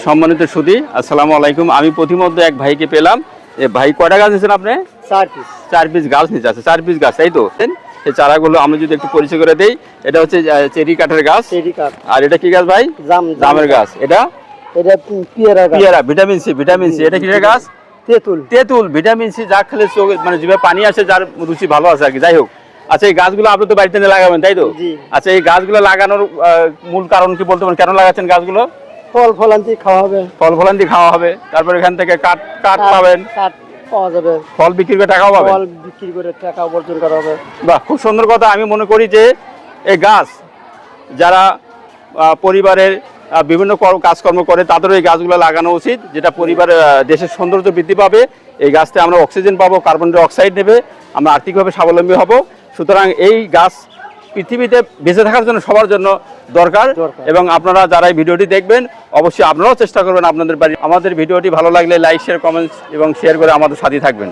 সম্মানিত সুধী, আসসালামু আলাইকুম। আমি প্রতিমধ্যে এক ভাইকে পেলাম। ভাই কয়টা গাছ নিয়েছেন আপনি? 4 পিস গাছ নিচে আছে, 4 পিস গাছ, তাই তো? এই চারাগুলো আমরা যদি একটু পরিচয় করে দেই, এটা হচ্ছে চেরি কাঠের গাছ। আর এটা কি গাছ ভাই? জামের গাছ। এটা পেয়ারা, ভিটামিন সি। এটা কি গাছ? তেঁতুল। ভিটামিন সি যা খেলে চোখে মানে জিভে পানি আসে, যার রুচি ভালো আছে আর কি। যাই হোক, আচ্ছা এই গাছগুলো আপনি তো বাড়িতে নিয়ে লাগাবেন, তাই তো? আচ্ছা এই গাছগুলো লাগানোর মূল কারণ কি বলতে পারেন, কেন লাগাচ্ছেন গাছগুলো? ফল ফলান্তি খাওয়া হবে, তারপর এখান থেকে কাঠ পাবেন, পাওয়া যাবে, ফল বিক্রি করে টাকাও পাবেন, ফল বিক্রি করে টাকা উপার্জন করা হবে। বাহ, খুব সুন্দর কথা। আমি মনে করি যে এই গাছ যারা পরিবারের বিভিন্ন কাজকর্ম করে তাদেরও এই গাছগুলো লাগানো উচিত, যেটা পরিবারের দেশের সৌন্দর্য বৃদ্ধি পাবে। এই গাছতে আমরা অক্সিজেন পাবো, কার্বন ডাই অক্সাইড নেবে, আমরা আর্থিকভাবে স্বাবলম্বী হব। সুতরাং এই গাছ পৃথিবীতে বেঁচে থাকার জন্য সবার জন্য দরকার। এবং আপনারা যারা এই ভিডিওটি দেখবেন, অবশ্যই আপনারাও চেষ্টা করবেন আপনাদের বাড়ি। আমাদের ভিডিওটি ভালো লাগলে লাইক, শেয়ার, কমেন্টস এবং শেয়ার করে আমাদের সাথে থাকবেন।